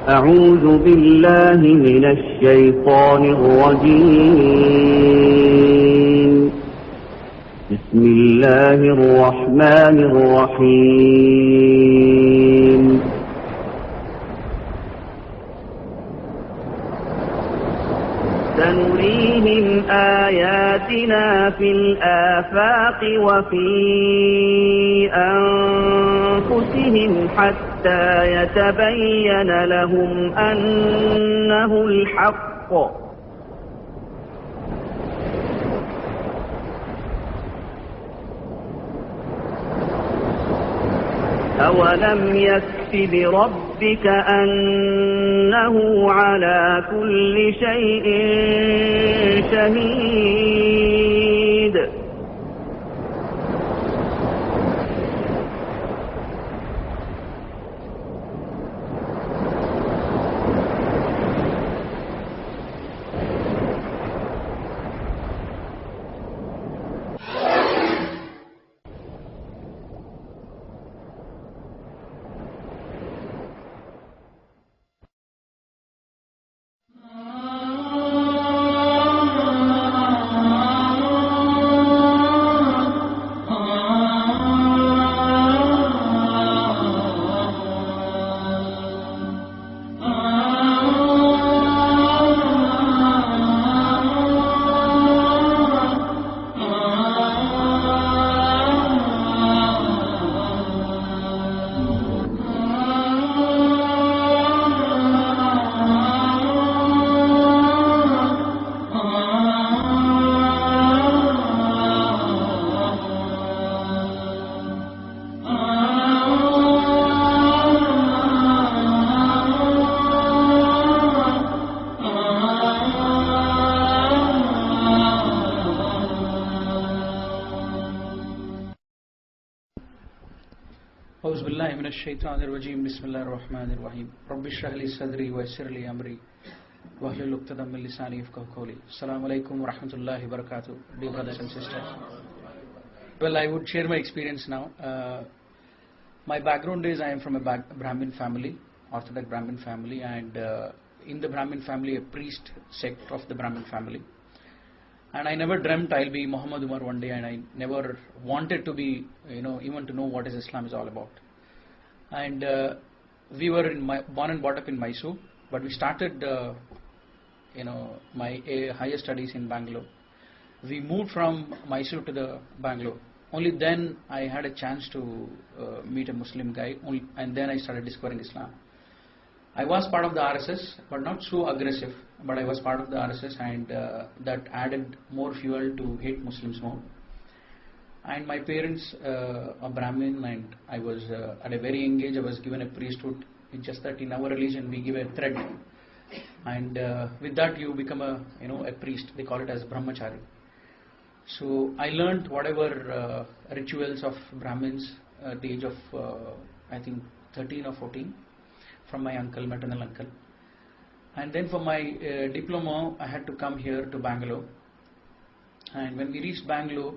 أعوذ بالله من الشيطان الرجيم. بسم الله الرحمن الرحيم. سنريهم آياتنا في الآفاق وفي أنفسهم حتى يتبين لهم أنه الحق. أولم يكف بربك أنه على كل شيء شهيد. أعوذ بالله من الشيطان الرجيم. بسم الله الرحمن الرحيم. رب اشرح لي صدري ويسر لي أمري واحلل عقدة من لساني يفقهوا قولي. Assalamu alaikum wa rahmatullahi wa barakatuh. Dear brothers and sisters. Well, I would share my experience now. My background is I am from a Brahmin family, Orthodox Brahmin family, and in the Brahmin family, a priest sect of the Brahmin family. And I never dreamt I'll be Muhammad Umar one day, and I never wanted to be, even to know what is Islam is all about. And we were born and brought up in Mysore, but we started, my higher studies in Bangalore. We moved from Mysore to the Bangalore. Only then I had a chance to meet a Muslim guy, and then I started discovering Islam. I was part of the RSS, but not so aggressive, but I was part of the RSS, and that added more fuel to hate Muslims more. And my parents are Brahmin, and I was at a very young age I was given a priesthood. It's just that in our religion we give a thread, and with that you become a priest. They call it as brahmachari. So I learned whatever rituals of Brahmins at the age of I think 13 or 14 from my uncle, maternal uncle. And then for my diploma I had to come here to Bangalore. And when we reached Bangalore,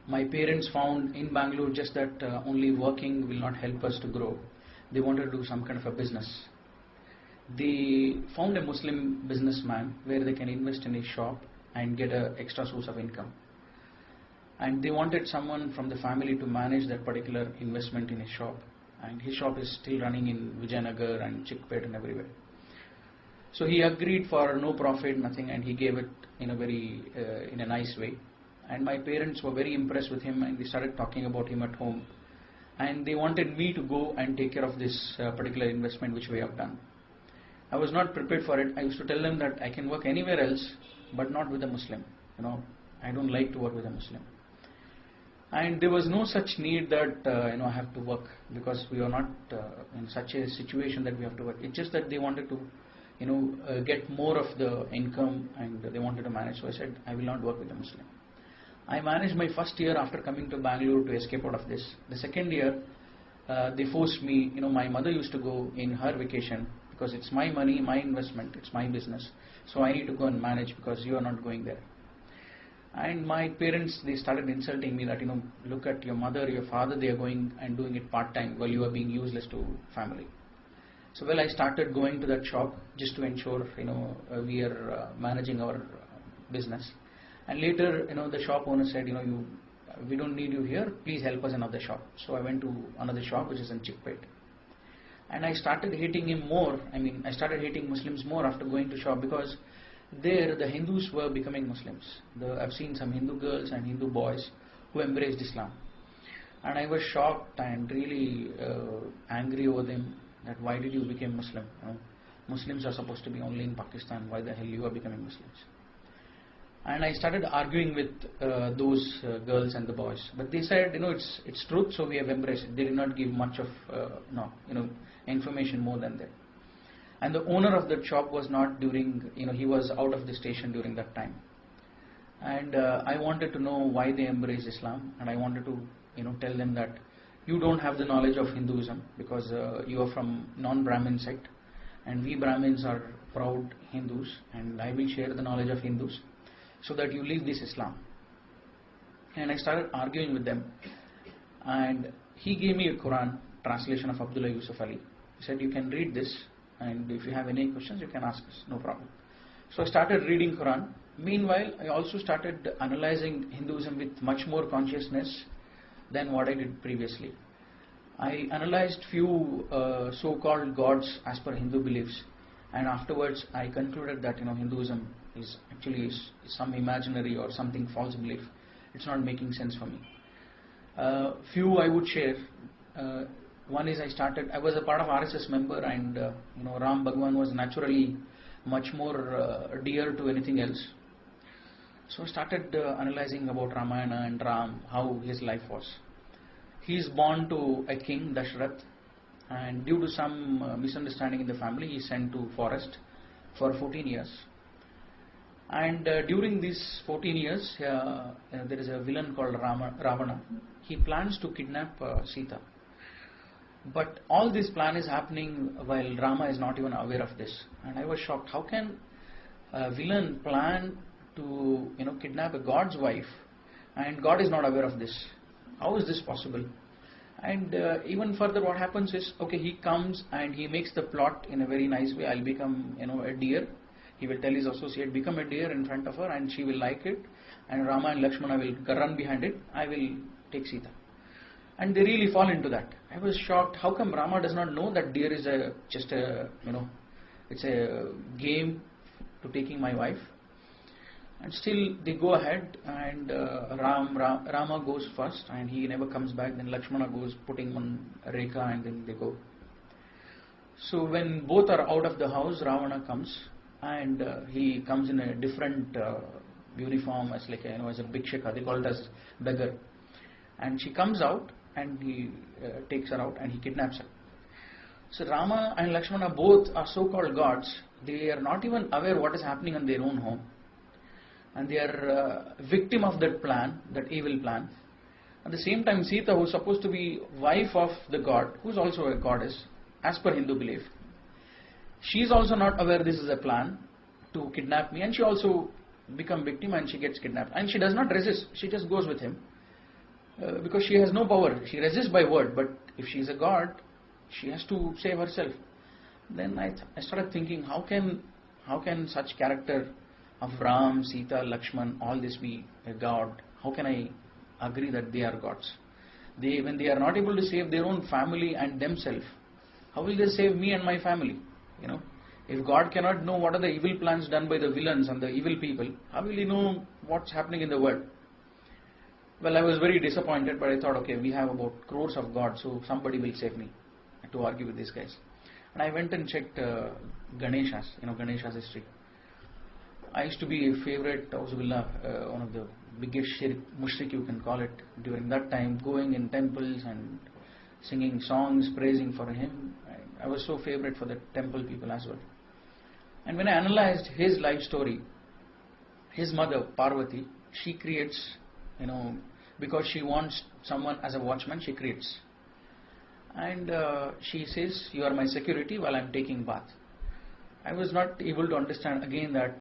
my parents found in Bangalore just that only working will not help us to grow. They wanted to do some kind of a business. They found a Muslim businessman where they can invest in his shop and get an extra source of income. And they wanted someone from the family to manage that particular investment in his shop. And his shop is still running in Vijayanagar and Chickpet and everywhere. So he agreed for no profit, nothing, and he gave it in a nice way. And my parents were very impressed with him, and they started talking about him at home. And they wanted me to go and take care of this particular investment which we have done. I was not prepared for it. I used to tell them that I can work anywhere else, but not with a Muslim. I don't like to work with a Muslim. And there was no such need that I have to work, because we are not in such a situation that we have to work. It's just that they wanted to get more of the income, and they wanted to manage. So I said I will not work with a Muslim. I managed my first year after coming to Bangalore to escape out of this. The second year they forced me. My mother used to go in her vacation because it's my money, my investment, it's my business. So I need to go and manage because you are not going there. And my parents, they started insulting me that, look at your mother, your father, they are going and doing it part-time while you are being useless to family. So well, I started going to that shop just to ensure we are managing our business. And later, the shop owner said, we don't need you here. Please help us in another shop. So I went to another shop which is in Chickpet. And I started hating him more. I started hating Muslims more after going to shop, because there the Hindus were becoming Muslims. I've seen some Hindu girls and Hindu boys who embraced Islam. And I was shocked and really angry over them, that why did you become Muslim? Muslims are supposed to be only in Pakistan. Why the hell you are becoming Muslims? And I started arguing with those girls and the boys. But they said, it's truth, so we have embraced it. They did not give much of information more than that. And the owner of that shop was not he was out of the station during that time. And I wanted to know why they embraced Islam, and I wanted to tell them that you don't have the knowledge of Hinduism, because you are from non-Brahmin sect, and we Brahmins are proud Hindus, and I will share the knowledge of Hindus so that you leave this Islam. And I started arguing with them, and he gave me a Quran translation of Abdullah Yusuf Ali. He said, you can read this, and if you have any questions you can ask us, no problem. So I started reading Quran. Meanwhile, I also started analyzing Hinduism with much more consciousness than what I did previously. I analyzed few so-called gods as per Hindu beliefs, and afterwards I concluded that Hinduism is actually some imaginary or something false belief. It's not making sense for me. Few I would share. One is I was a part of RSS member, and Ram Bhagwan was naturally much more dear to anything else. So I started analyzing about Ramayana and Ram, how his life was. He is born to a king, Dashrath, and due to some misunderstanding in the family, he is sent to forest for 14 years. And during these 14 years, there is a villain called Ravana. He plans to kidnap Sita. But all this plan is happening while Rama is not even aware of this. And I was shocked. How can a villain plan to kidnap a God's wife, and God is not aware of this? How is this possible? And even further, what happens is, he comes and he makes the plot in a very nice way. I'll become a deer. He will tell his associate, become a deer in front of her, and she will like it, and Rama and Lakshmana will run behind it. I will take Sita. And they really fall into that. I was shocked. How come Rama does not know that deer is it's a game to taking my wife? And still they go ahead, and Rama goes first, and he never comes back. Then Lakshmana goes putting one Rekha, and then they go. So when both are out of the house, Ravana comes, and he comes in a different uniform as as a bhikshaka. They call it as beggar. And she comes out, and he takes her out and he kidnaps her. So Rama and Lakshmana both are so-called gods. They are not even aware what is happening in their own home, and they are victim of that plan, that evil plan. At the same time, Sita, who is supposed to be wife of the god, who is also a goddess as per Hindu belief, she is also not aware this is a plan to kidnap me, and she also become victim and she gets kidnapped. And she does not resist, she just goes with him. Because she has no power. She resists by word, but if she is a god, she has to save herself. Then I started thinking, how can such character of Ram, Sita, Lakshman, all this be a god? How can I agree that they are gods? When they are not able to save their own family and themselves, how will they save me and my family? If God cannot know what are the evil plans done by the villains and the evil people, how will he know what's happening in the world? Well, I was very disappointed, but I thought, we have about crores of gods, so somebody will save me to argue with these guys. And I went and checked Ganesha's history. I used to be a favorite, Auzubillah, one of the biggest mushrik you can call it, during that time, going in temples and singing songs, praising for him. I was so favorite for the temple people as well. And when I analyzed his life story, his mother, Parvati, she creates, because she wants someone as a watchman, she creates. And she says, you are my security while I am taking bath. I was not able to understand again that